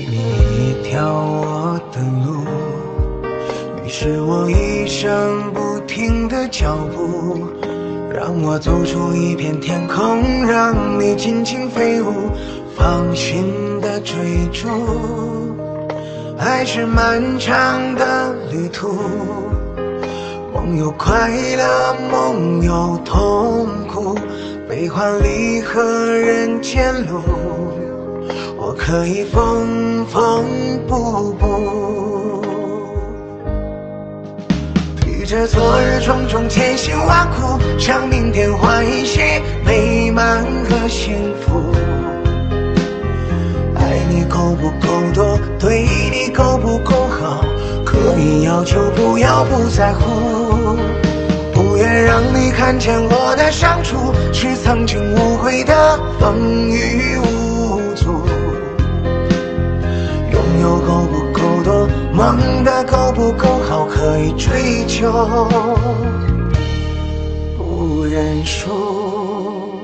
你一条我的路，于是我一生不停的脚步，让我走出一片天空，让你尽情飞舞，放心的追逐。爱是漫长的旅途，梦有快乐，梦有痛苦，悲欢离合人间路，我可以缝缝补补。披着昨日种种千辛万苦，向明天换一些美满和幸福。爱你够不够多，对你够不够好，可以要求不要不在乎。不愿让你看见我的伤处，是曾经无悔的风雨无阻。拥有够不够多，梦的够不够好，可以追求不认输。